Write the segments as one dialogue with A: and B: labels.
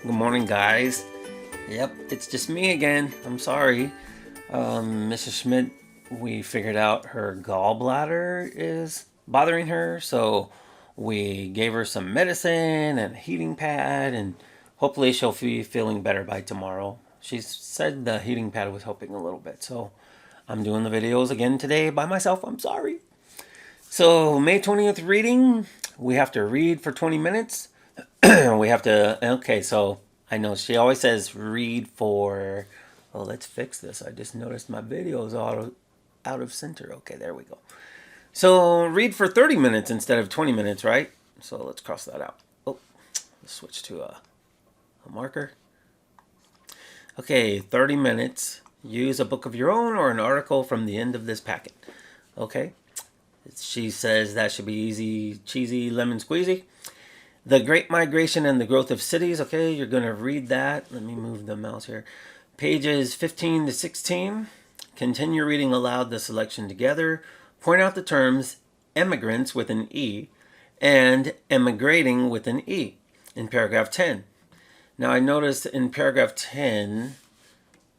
A: Good morning, guys. Yep, it's just me again. I'm sorry. Mrs. Schmidt, we figured out her gallbladder is bothering her, so we gave her some medicine and a heating pad, and hopefully she'll be feeling better by tomorrow. She said the heating pad was helping a little bit, so I'm doing the videos again today by myself. I'm sorry. So, May 20th reading, we have to read for 20 minutes. We have to, okay, so I know she always says read for, well, let's fix this. I just noticed my video is out of center. Okay, there we go. So read for 30 minutes instead of 20 minutes, right? So let's cross that out. Oh, let's switch to a marker. Okay, 30 minutes. Use a book of your own or an article from the end of this packet. Okay, she says that should be easy, cheesy, lemon squeezy. The Great Migration and the Growth of Cities. Okay, you're going to read that. Let me move the mouse here. Pages 15 to 16. Continue reading aloud the selection together. Point out the terms emigrants with an E and emigrating with an E in paragraph 10. Now I noticed in paragraph 10,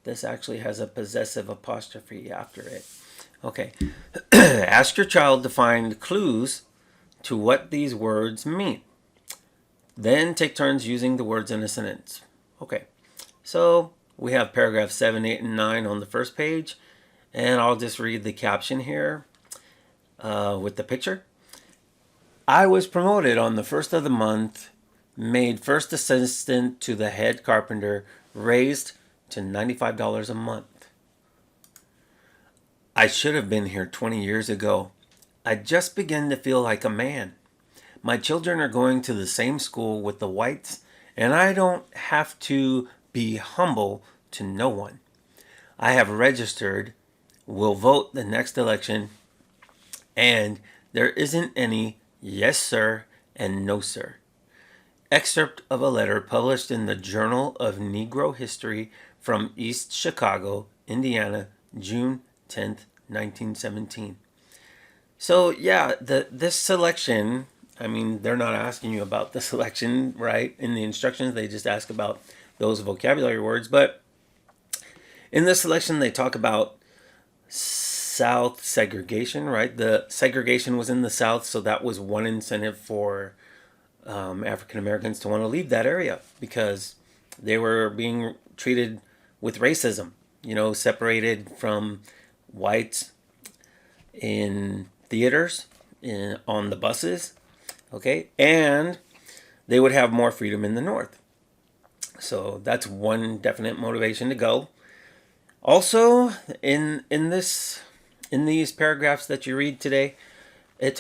A: this actually has a possessive apostrophe after it. Okay, ask your child to find clues to what these words mean. Then take turns using the words in a sentence. Okay, so we have paragraph 7, 8, and 9 on the first page. And I'll just read the caption here with the picture. I was promoted on the first of the month, made first assistant to the head carpenter, raised to $95 a month. I should have been here 20 years ago. I just began to feel like a man. My children are going to the same school with the whites, and I don't have to be humble to no one. I have registered, will vote the next election, and there isn't any yes sir and no sir. Excerpt of a letter published in the Journal of Negro History from East Chicago, Indiana, June 10th, 1917. So yeah, this selection, I mean, they're not asking you about the selection, right? In the instructions, they just ask about those vocabulary words. But in this selection, they talk about South segregation, right? The segregation was in the South, so that was one incentive for African Americans to want to leave that area because they were being treated with racism, separated from whites in theaters, on the buses, okay? And they would have more freedom in the North. So that's one definite motivation to go. Also, in these paragraphs that you read today, it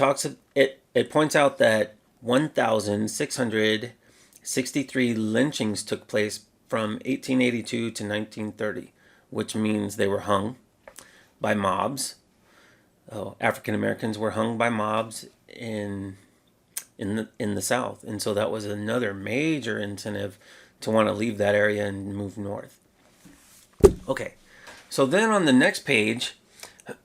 A: points out that 1,663 lynchings took place from 1882 to 1930, which means they were hung by mobs. African Americans were hung by mobs in the South, and so that was another major incentive to want to leave that area and move north. Okay, so then on the next page,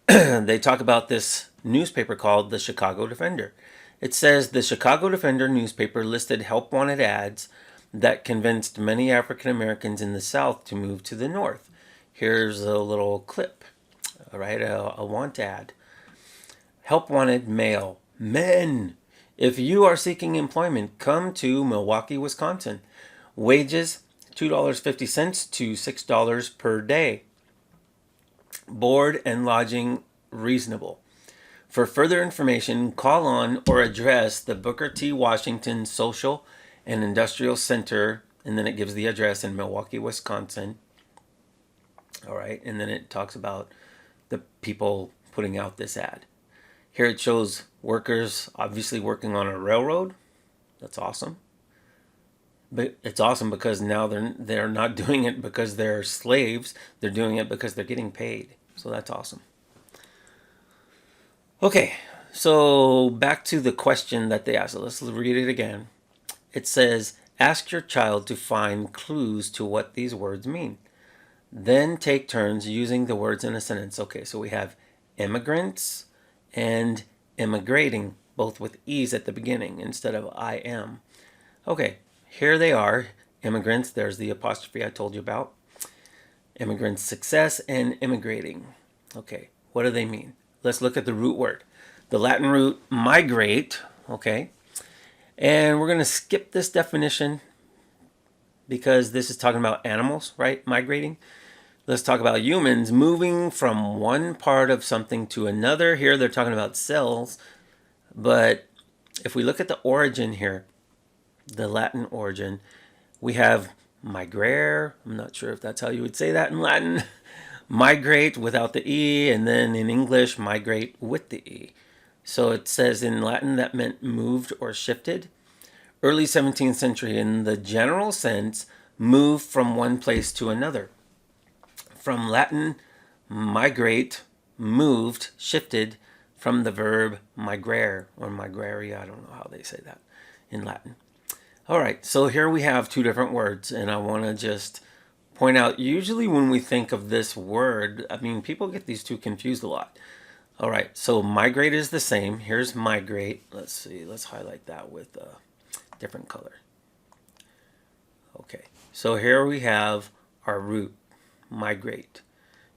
A: they talk about this newspaper called the Chicago Defender. It says the Chicago Defender newspaper listed help wanted ads that convinced many African Americans in the South to move to the North. Here's a little clip, all right, a want ad. Help wanted male, men. If you are seeking employment, come to Milwaukee, Wisconsin. Wages $2.50 to $6 per day. Board and lodging reasonable. For further information, call on or address the Booker T. Washington Social and Industrial Center, and then it gives the address in Milwaukee, Wisconsin. All right, and then it talks about the people putting out this ad. Here it shows workers obviously working on a railroad. That's awesome. But it's awesome because now they're not doing it because they're slaves. They're doing it because they're getting paid. So that's awesome. Okay, so back to the question that they asked. Let's read it again. It says, ask your child to find clues to what these words mean. Then take turns using the words in a sentence. Okay, so we have immigrants and immigrating, both with E's at the beginning instead of I am. Okay, here they are. Immigrants, there's the apostrophe I told you about. Immigrants' success and immigrating. Okay, what do they mean? Let's look at the root word. The Latin root migrate, okay? And we're going to skip this definition because this is talking about animals, right? Migrating. Let's talk about humans moving from one part of something to another. Here they're talking about cells, but if we look at the origin here, the Latin origin, we have migrare. I'm not sure if that's how you would say that in Latin. Migrate without the E, and then in English, migrate with the E. So it says in Latin that meant moved or shifted. Early 17th century, in the general sense, move from one place to another. From Latin, migrate, moved, shifted, from the verb migrare or migrare. I don't know how they say that in Latin. All right, so here we have two different words, and I want to just point out, usually when we think of this word, I mean, people get these two confused a lot. All right, so migrate is the same. Here's migrate. Let's see, let's highlight that with a different color. Okay, so here we have our root, migrate.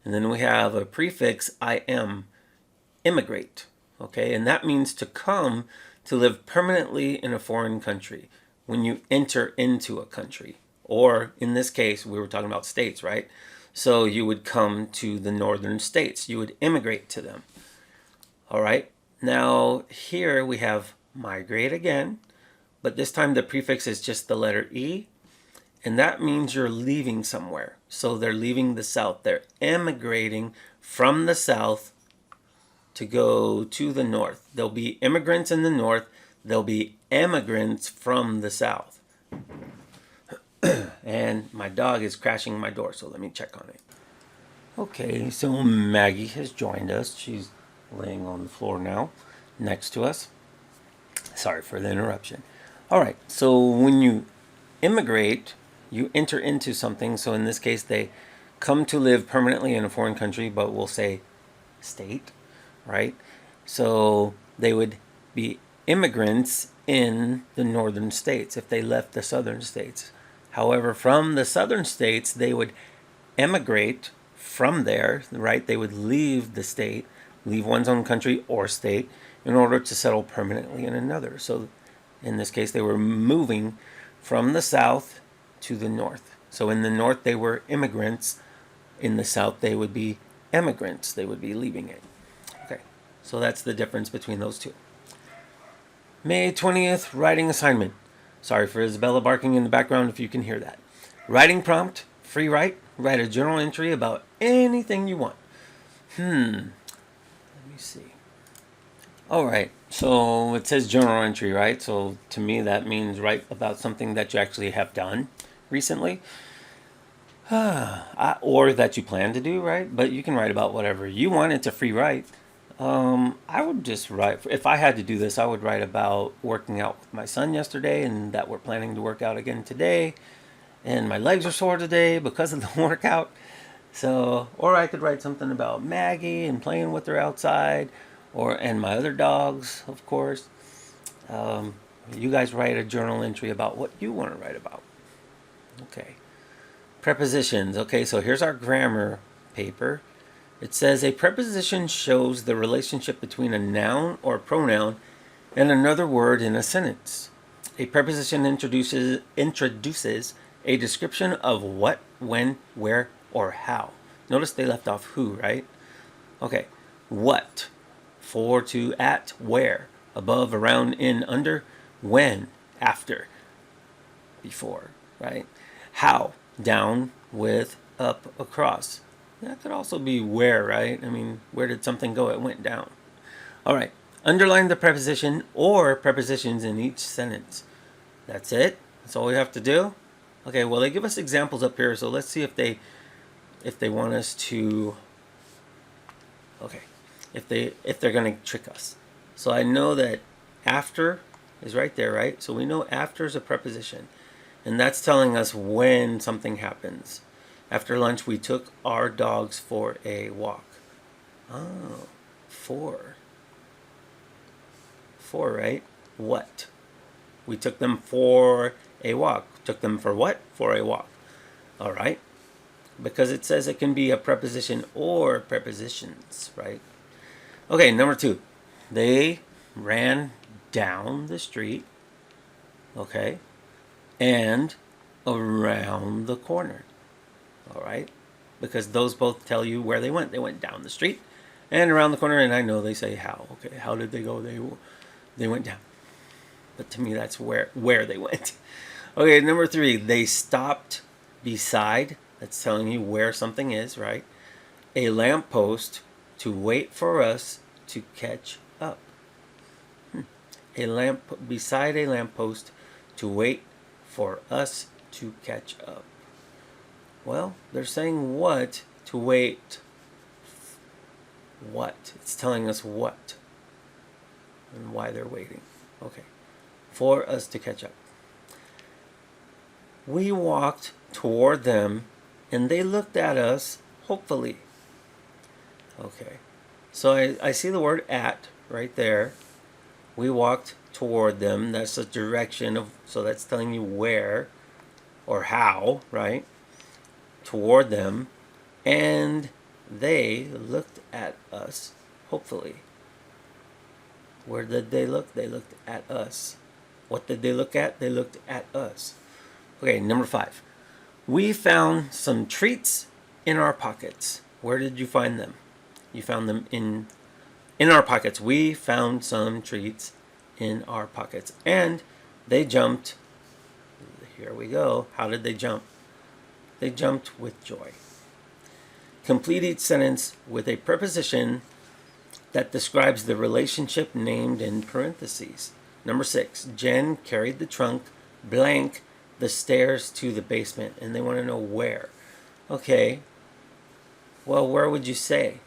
A: And then we have a prefix, im, immigrate. Okay, and that means to come to live permanently in a foreign country when you enter into a country. Or in this case, we were talking about states, right? So you would come to the northern states. You would immigrate to them. All right. Now here we have migrate again, but this time the prefix is just the letter E, and that means you're leaving somewhere. So they're leaving the south. They're emigrating from the south to go to the north. There'll be immigrants in the north. There'll be immigrants from the south. And my dog is crashing my door, so let me check on it. Okay, so Maggie has joined us. She's laying on the floor now next to us. Sorry for the interruption. All right, so when you immigrate, you enter into something. So in this case, they come to live permanently in a foreign country, but we'll say state, right? So they would be immigrants in the northern states if they left the southern states. However, from the southern states, they would emigrate from there, right? They would leave the state, leave one's own country or state in order to settle permanently in another. So in this case, they were moving from the south to the north. So in the north, they were immigrants. In the south, they would be emigrants. They would be leaving it. Okay, so that's the difference between those two. May 20th, writing assignment. Sorry for Isabella barking in the background if you can hear that. Writing prompt, free write. Write a journal entry about anything you want. Let me see. All right, so it says journal entry, right? So to me, that means write about something that you actually have done recently. Or that you plan to do, right? But you can write about whatever you want. It's a free write. I would just write, if I had to do this, I would write about working out with my son yesterday and that we're planning to work out again today. And my legs are sore today because of the workout. So, or I could write something about Maggie and playing with her outside, and my other dogs, of course. You guys write a journal entry about what you want to write about. Okay. Prepositions. Okay, so here's our grammar paper. It says a preposition shows the relationship between a noun or pronoun and another word in a sentence. A preposition introduces a description of what, when, where, or how. Notice they left off who, right? Okay. What, for, to, at, where, above, around, in, under, when, after, before, right? How, down, with, up, across. That could also be where, right? I mean, where did something go? It went down. All right. Underline the preposition or prepositions in each sentence. That's it. That's all we have to do. Okay, well, they give us examples up here, so let's see if they want us to, okay, if they're going to trick us. So I know that after is right there, right? So we know after is a preposition, and that's telling us when something happens. After lunch, we took our dogs for a walk. Oh, for, right? What? We took them for a walk. took them for what? For a walk. All right. Because it says it can be a preposition or prepositions, right? Okay, number 2. They ran down the street, okay, and around the corner. All right? Because those both tell you where they went. They went down the street and around the corner, and I know they say how. Okay, how did they go? They went down. But to me, that's where they went. Okay, number 3, they stopped beside. That's telling you where something is, right? A lamppost to wait for us to catch up. Beside a lamppost to wait for us to catch up. Well, they're saying what to wait. What? It's telling us what and why they're waiting. Okay. For us to catch up. We walked toward them and they looked at us hopefully. Okay. So I see the word at right there. We walked toward them. That's a direction of, so that's telling you where or how, right? Toward them. And they looked at us hopefully. Where did they look? They looked at us. What did they look at? They looked at us. Okay, number 5. We found some treats in our pockets. Where did you find them? You found them in our pockets. We found some treats in our pockets. And they jumped. Here we go. How did they jump? They jumped with joy. Complete each sentence with a preposition that describes the relationship named in parentheses. Number 6, Jen carried the trunk blank the stairs to the basement, and they want to know where. Okay, well, where would you say?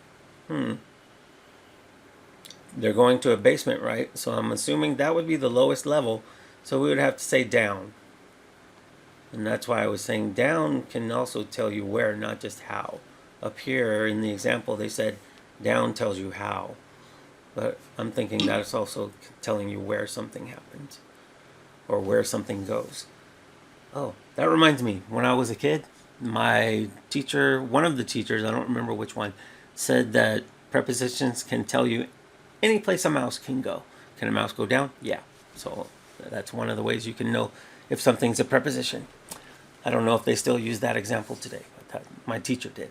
A: They're going to a basement, right? So I'm assuming that would be the lowest level, so we would have to say down. And that's why I was saying down can also tell you where, not just how. Up here in the example, they said down tells you how. But I'm thinking that it's also telling you where something happens or where something goes. Oh, that reminds me. When I was a kid, my teacher, one of the teachers, I don't remember which one, said that prepositions can tell you any place a mouse can go. Can a mouse go down? Yeah. So that's one of the ways you can know if something's a preposition. I don't know if they still use that example today, but my teacher did.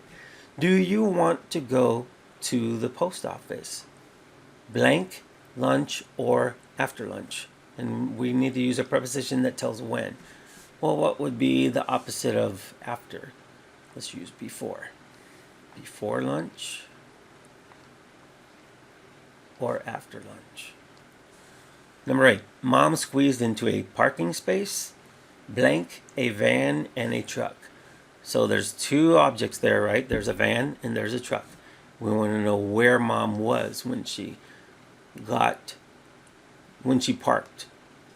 A: Do you want to go to the post office? Blank, lunch, or after lunch? And we need to use a preposition that tells when. Well, what would be the opposite of after? Let's use before. Before lunch or after lunch. Number 8, Mom squeezed into a parking space, blank, a van, and a truck. So there's 2 objects there, right? There's a van and there's a truck. We want to know where Mom was when she parked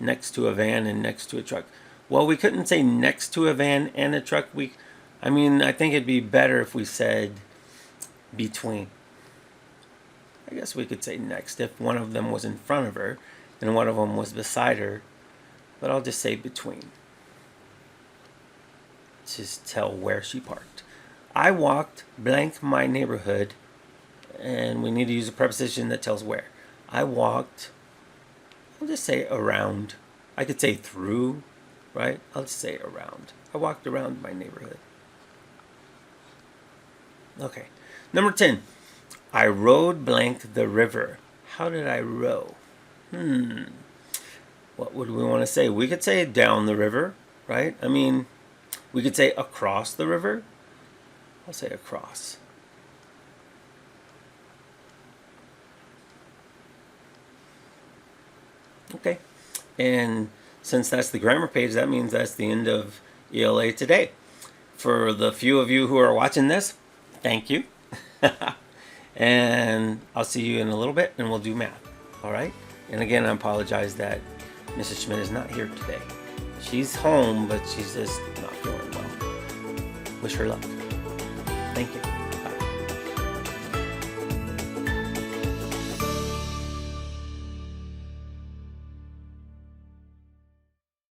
A: next to a van and next to a truck. Well, we couldn't say next to a van and a truck. I think it'd be better if we said between. I guess we could say next if one of them was in front of her and one of them was beside her. But I'll just say between. Just tell where she parked. I walked blank my neighborhood, and we need to use a preposition that tells where. I walked, I'll just say around. I could say through, right? I'll just say around. I walked around my neighborhood. Okay. Number 10. I rode blank the river. How did I row? What would we want to say? We could say down the river, right? We could say across the river. I'll say across. Okay. And since that's the grammar page, that means that's the end of ELA today. For the few of you who are watching this, thank you. And I'll see you in a little bit and we'll do math. All right? And again, I apologize that Mrs. Schmidt is not here today. She's home, but she's just not feeling well. Wish her luck. Thank you.